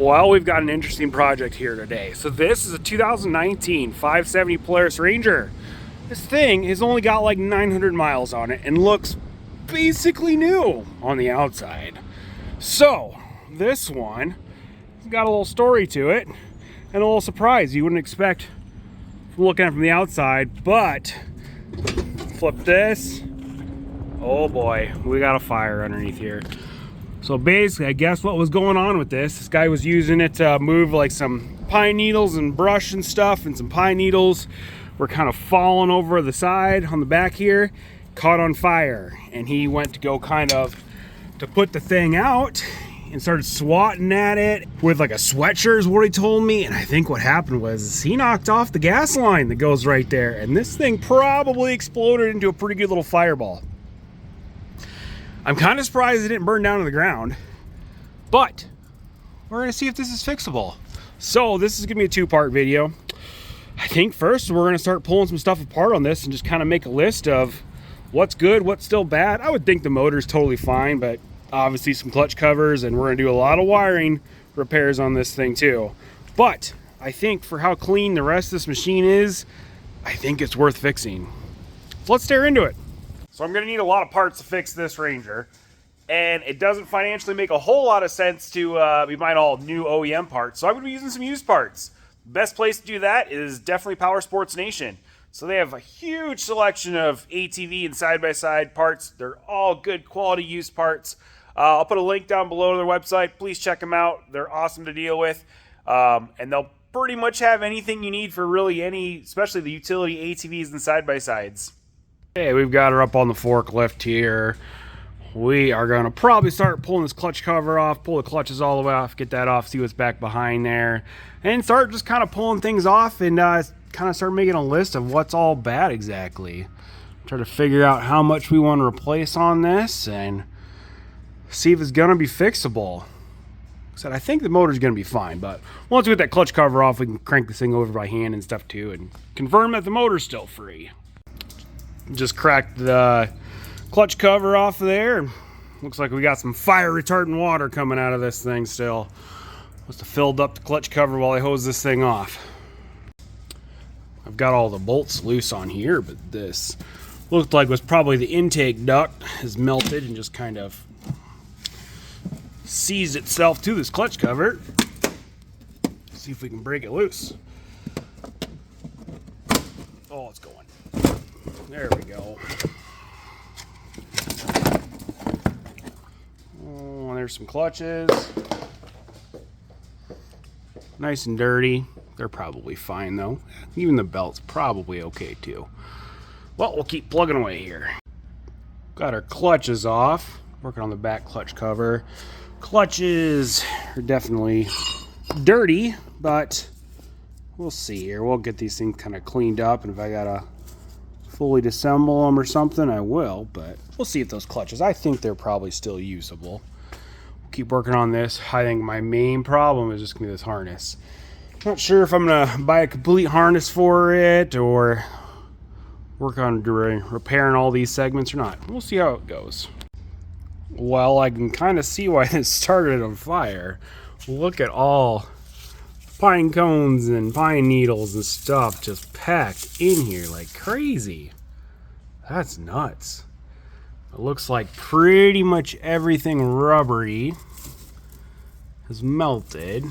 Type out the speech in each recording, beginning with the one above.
Well, we've got an interesting project here today. So this is a 2019 570 Polaris Ranger. This thing has only got like 900 miles on it and looks basically new on the outside. So this one has got a little story to it and a little surprise you wouldn't expect from looking at it from the outside, but flip this. Oh boy, we got a fire underneath here. So basically, I guess what was going on with this guy was using it to move like some pine needles and brush and stuff, and some pine needles were kind of falling over the side on the back here, caught on fire, and he went to go kind of to put the thing out and started swatting at it with like a sweatshirt is what he told me. And I think what happened was he knocked off the gas line that goes right there, and this thing probably exploded into a pretty good little fireball. I'm kind of surprised it didn't burn down to the ground, but we're gonna see if this is fixable. So this is gonna be a two-part video. I think first we're gonna start pulling some stuff apart on this and just kind of make a list of what's good, what's still bad. I would think the motor's totally fine, but obviously some clutch covers, and we're gonna do a lot of wiring repairs on this thing too. But I think for how clean the rest of this machine is, I think it's worth fixing. So let's tear into it. So I'm gonna need a lot of parts to fix this Ranger, and it doesn't financially make a whole lot of sense to be buying all new OEM parts. So I'm gonna be using some used parts. The best place to do that is definitely Power Sports Nation. So they have a huge selection of ATV and side-by-side parts. They're all good quality used parts. I'll put a link down below to their website. Please check them out. They're awesome to deal with. And they'll pretty much have anything you need for really any, especially the utility ATVs and side-by-sides. Okay, we've got her up on the forklift here. We are going to probably start pulling this clutch cover off, pull the clutches all the way off, get that off, see what's back behind there, and start just kind of pulling things off and kind of start making a list of what's all bad exactly. Try to figure out how much we want to replace on this and see if it's going to be fixable. Like I said, I think the motor's going to be fine, but once we get that clutch cover off, we can crank this thing over by hand and stuff too and confirm that the motor's still free. Just cracked the clutch cover off there. Looks like we got some fire retardant water coming out of this thing still. Must have filled up the clutch cover while I hose this thing off. I've got all the bolts loose on here, but this looked like was probably the intake duct has melted and just kind of seized itself to this clutch cover. See if we can break it loose. Oh, it's going. There we go. Oh, and there's some clutches. Nice and dirty. They're probably fine though. Even the belt's probably okay too. Well, we'll keep plugging away here. Got our clutches off. Working on the back clutch cover. Clutches are definitely dirty, but we'll see here. We'll get these things kind of cleaned up, and if I gotta fully disassemble them or something, I will, but we'll see if those clutches, I think they're probably still usable. We'll keep working on this. I think my main problem is just gonna be this harness. Not sure if I'm gonna buy a complete harness for it or work on repairing all these segments or not. We'll see how it goes. Well, I can kind of see why this started on fire. Look at all pine cones and pine needles and stuff just packed in here like crazy. That's nuts. It looks like pretty much everything rubbery has melted.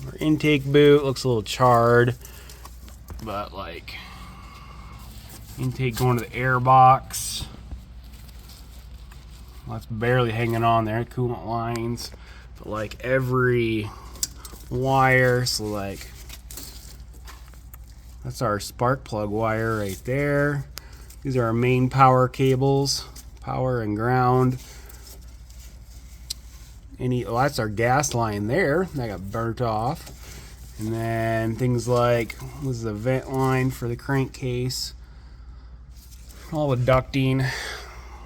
Our intake boot looks a little charred, but like intake going to the air box, that's barely hanging on there. Coolant lines, but like every wire, so like that's our spark plug wire right there. These are our main power cables, power and ground. That's our gas line there, that got burnt off. And then things like, this is a vent line for the crankcase, all the ducting.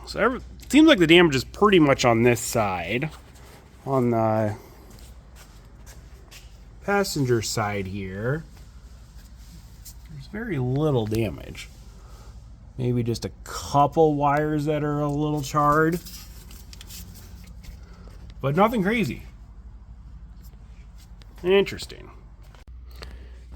So it seems like the damage is pretty much on this side. On the passenger side here, there's very little damage. Maybe just a couple wires that are a little charred, but nothing crazy. Interesting.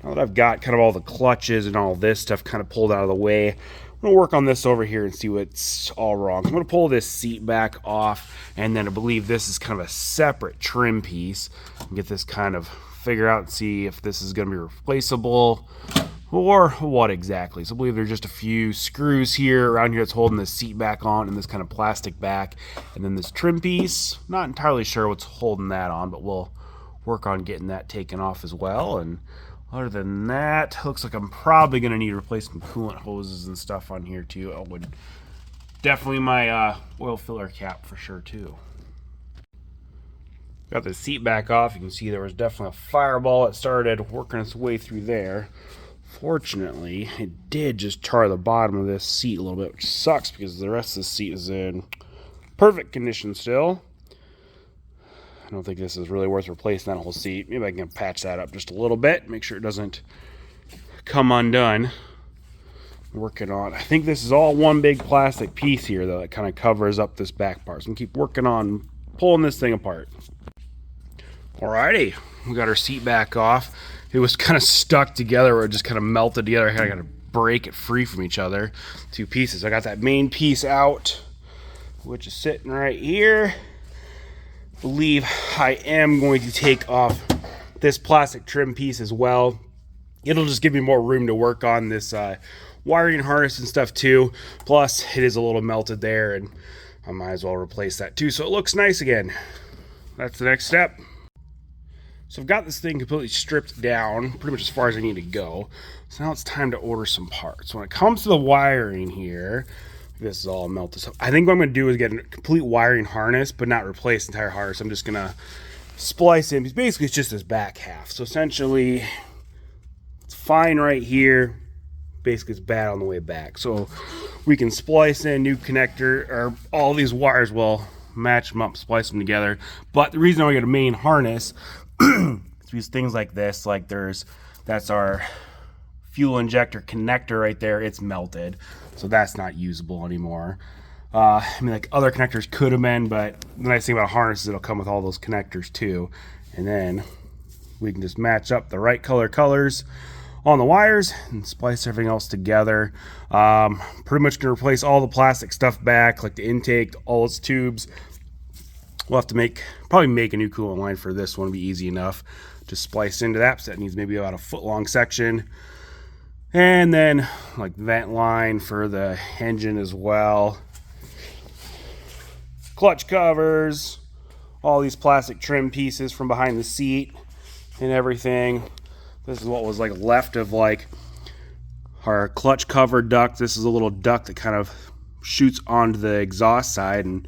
Now that I've got kind of all the clutches and all this stuff kind of pulled out of the way, I'm going to work on this over here and see what's all wrong. So I'm going to pull this seat back off, and then I believe this is kind of a separate trim piece. And get this kind of figure out and see if this is going to be replaceable or what exactly. So I believe there's just a few screws here around here that's holding this seat back on, and this kind of plastic back, and then this trim piece. Not entirely sure what's holding that on, but we'll work on getting that taken off as well. And other than that, looks like I'm probably going to need to replace some coolant hoses and stuff on here too. Oh, would definitely my oil filler cap for sure too. Got the seat back off. You can see there was definitely a fireball that started working its way through there. Fortunately, it did just tar the bottom of this seat a little bit, which sucks because the rest of the seat is in perfect condition still. I don't think this is really worth replacing that whole seat. Maybe I can patch that up just a little bit, make sure it doesn't come undone. Working on, I think this is all one big plastic piece here though that kind of covers up this back part. So I'm gonna keep working on pulling this thing apart. Alrighty, we got our seat back off. It was kind of stuck together, or it just kind of melted together. I got to break it free from each other. Two pieces. I got that main piece out, which is sitting right here. I believe I am going to take off this plastic trim piece as well. It'll just give me more room to work on this wiring harness and stuff too. Plus, it is a little melted there, and I might as well replace that too, so it looks nice again. That's the next step. So I've got this thing completely stripped down, pretty much as far as I need to go. So now it's time to order some parts. When it comes to the wiring here, this is all melted. So I think what I'm going to do is get a complete wiring harness, but not replace the entire harness. I'm just going to splice in, because basically it's just this back half. So essentially, it's fine right here. Basically, it's bad on the way back. So we can splice in new connector, or all these wires will match them up, splice them together. But the reason I get a main harness use things like this, like that's our fuel injector connector right there. It's melted, so that's not usable anymore. I mean, like other connectors could have been, but the nice thing about harnesses, it'll come with all those connectors too. And then we can just match up the right colors on the wires and splice everything else together. Pretty much gonna replace all the plastic stuff back, like the intake, all its tubes. We'll have to probably make a new coolant line for this one. It'll be easy enough. Just splice into that. So that needs maybe about a foot long section. And then like vent line for the engine as well. Clutch covers, all these plastic trim pieces from behind the seat and everything. This is what was like left of like our clutch cover duct. This is a little duct that kind of shoots onto the exhaust side, and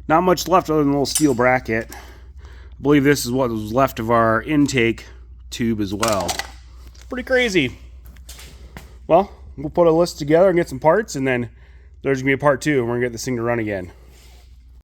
not much left other than a little steel bracket. I believe this is what was left of our intake tube as well. Pretty crazy. Well, we'll put a list together and get some parts, and then there's gonna be a part 2, and we're gonna get this thing to run again.